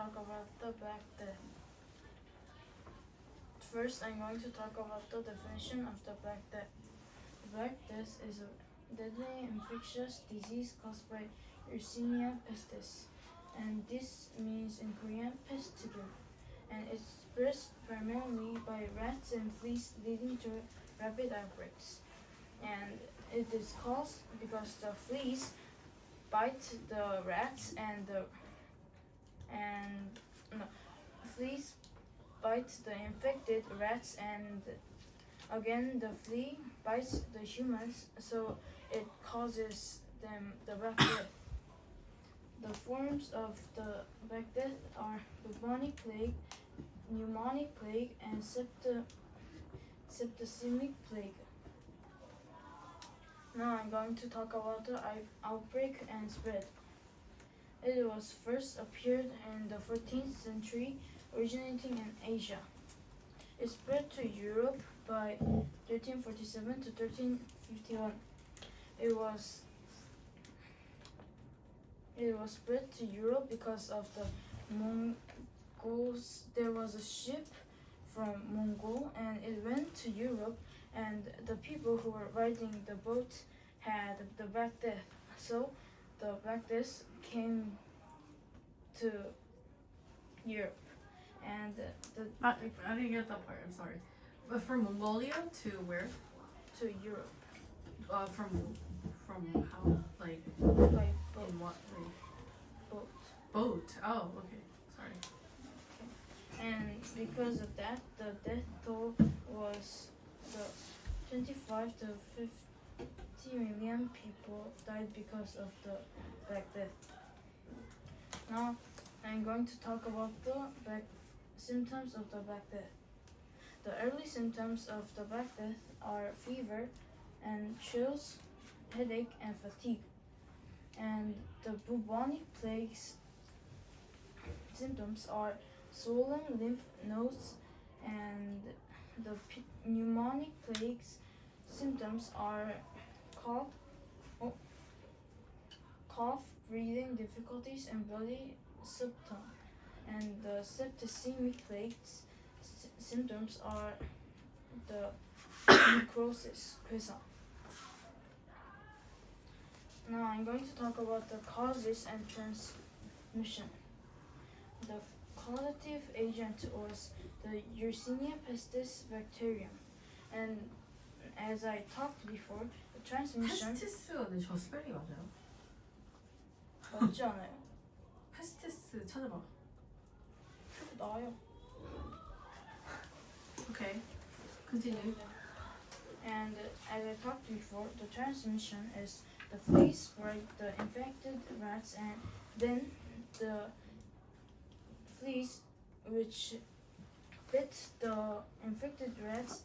talk about the Black Death. First, I'm going to talk about the definition of the Black Death. Black Death is a deadly infectious disease caused by Yersinia pestis, and this means in Korean pest tiger, and it's spread primarily by rats and fleas, leading to rapid outbreaks. And it is caused because the fleas bite the rats fleas bite the infected rats, and again the flea bites the humans, so it causes them the Black Death. The forms of the Black Death are bubonic plague, pneumonic plague, and septicemic plague. Now I'm going to talk about the outbreak and spread. It was first appeared in the 14th century, originating in Asia. It spread to Europe by 1347 to 1351. It was spread to Europe because of the Mongols. There was a ship from Mongol, and it went to Europe, and the people who were riding the boat had the Black Death. So the Black Death came to Europe, and I didn't get that part. I'm sorry. But from Mongolia to where? to Europe From how? Like by in what way? boat. Boat. Oh, okay. Sorry. And because of that, the death toll was the 25 to 50 million people died because of the Black Death. Now, I'm going to talk about the symptoms of the Black Death. The early symptoms of the Black Death are fever and chills, headache, and fatigue. And the bubonic plague's symptoms are swollen lymph nodes, and the pneumonic plague's symptoms are cough, breathing difficulties, and bloody symptom. And the septicemic plague's symptoms are the necrosis, quiescent. Now I'm going to talk about the causes and transmission. The causative agent was the Yersinia pestis bacterium, and as I talked before, the transmission 페스티스가 근데 저 스펠링 맞아요? 맞지 않아요? 페스티스 찾아봐. 나요. Okay. Continue. And as I talked before, the transmission is the fleas bite the infected rats, and then the fleas which bit the infected rats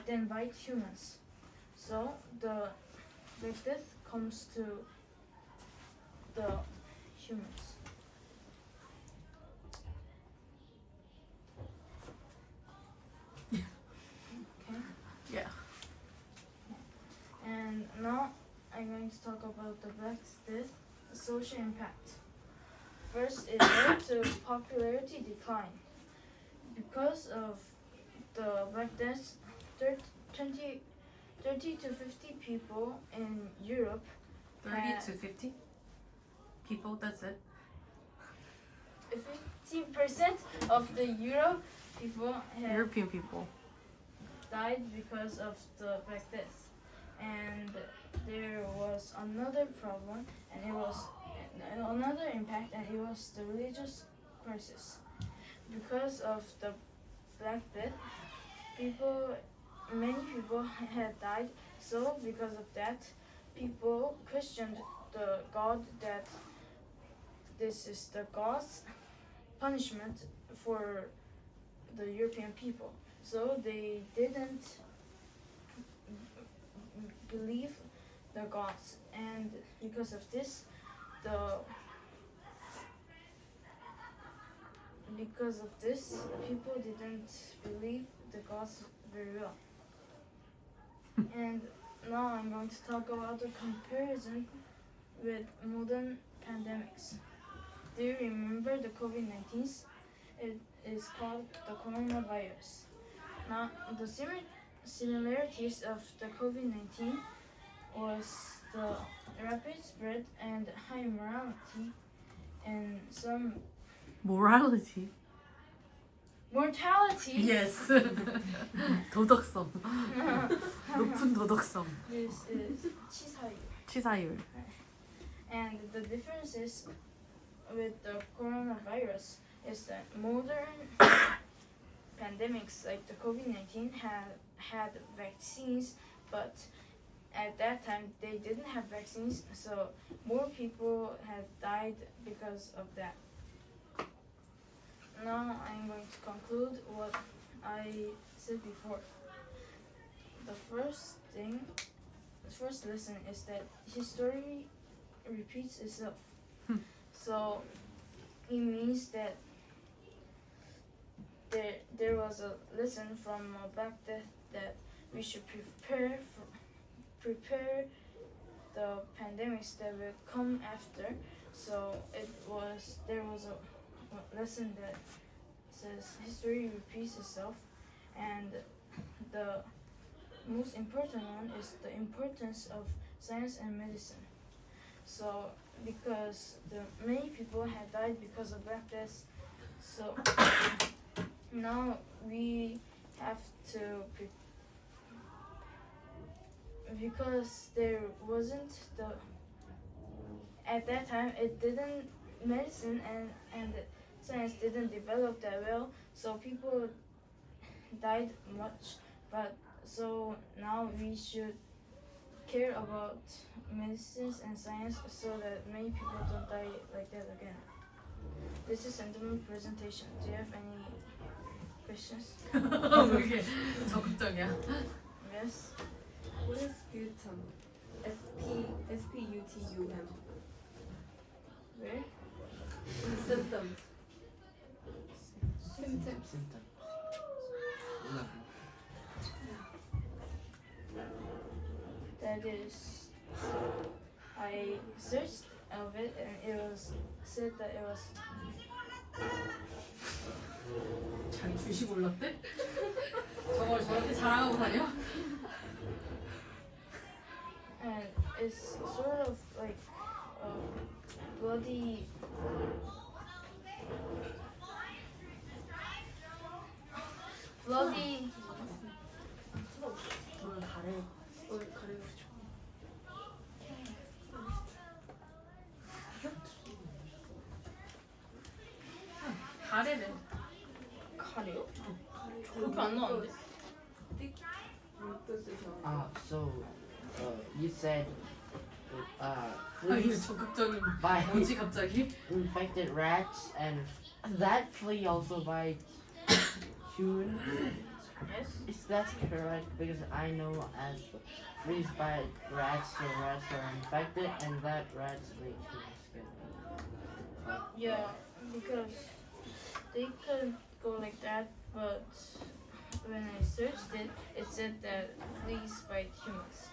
then bite humans. So the Black Death comes to the humans. Okay. Yeah. And now I'm going to talk about the Black Death social impact. First, it led to popularity decline. Because of the Black Death, 30 to 50 people in Europe 30 to 50 people, that's it. 15% of the people have European people. died because of the Black Death. And there was another problem, and it was another impact, and it was the religious crisis. Because of the Black Death, many people had died. So because of that, people questioned the God, that this is the God's punishment for the European people. So they didn't believe the gods, and because of this, people didn't believe the gods very well. And now I'm going to talk about the comparison with modern pandemics. do you remember the COVID-19? It is called the coronavirus. Now, the similarities of the COVID-19 was the rapid spread and high mortality and some Morality. mortality. Yes. 도덕성. 높은 도덕성. This is 치사율. 치사율. And the differences with the coronavirus is that modern pandemics like the COVID-19 had vaccines, but at that time they didn't have vaccines, so more people had died because of that. Now I'm going to conclude what I said before. The first lesson is that history repeats itself. So it means that there was a lesson from Black Death that we should prepare the pandemics that will come after. So there was a lesson that says history repeats itself, and the most important one is the importance of science and medicine. So because many people had died because of Black Death, so now we have to because there wasn't at that time medicine and science didn't develop that well, so people died much, but so now we should care about medicines and science so that many people don't die like that again. This is Enderman presentation. Do you have any questions? 왜 이렇게 적극적이야? Yes. What is sputum? S-P-U-T-U-M. Where? Symptom. Symptom. That is, I searched of it and it was said that it was 자기 주식 올랐대? 저걸 저렇게 자랑하고 다녀? and it's sort of like bloody bloody 오늘 가래가 가래래. 가래요? 그렇게 안 나왔는데? So you said 아 이거 fleas 적극적인 by 뭐지 갑자기? infected rats, and that flea also bites humans. Yes. Is that correct? Because I know as fleas bite rats, the rats are infected, and that rats make humans get. Yeah, because they could go like that, but when I searched it, it said that fleas bite humans.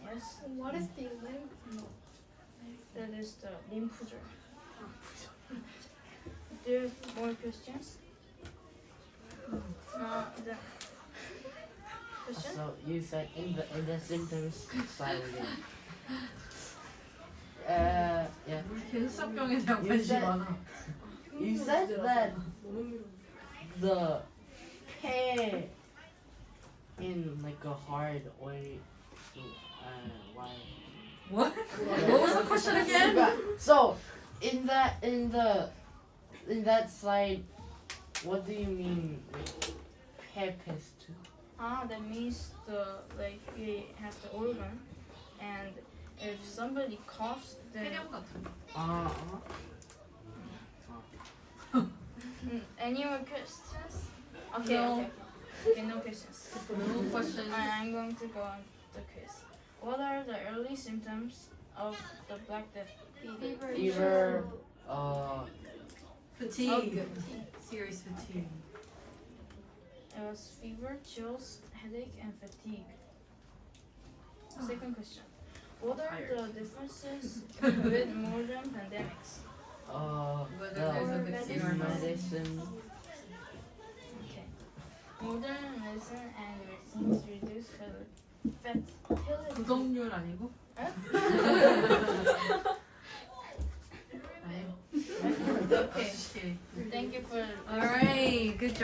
Yes, What is the lymph node? that is the lymphoger. Do you have more questions? No, the question? So you said in the symptoms side again. Yeah. 우리 수학병에 대한 You 관심이 said- 많아. You said that the hair in like a hard way. Why? What? What was the question again? So in that slide, what do you mean with pepest? That means we have the organ, and if somebody coughs, then 폐렴 같은 거. Any more questions? Okay, No. okay, no questions. No question. I'm going to go on the quiz. What are the early symptoms of the Black Death? Fever. Fatigue. Serious fatigue. It was fever, chills, headache, and fatigue. Second question. What are the differences with modern pandemics? Whether there's a the vaccine or not. medicine. Okay. Modern medicine and vaccines reduce fertility. 구독률 아니고? Okay. Okay. Thank you for Alright, good job.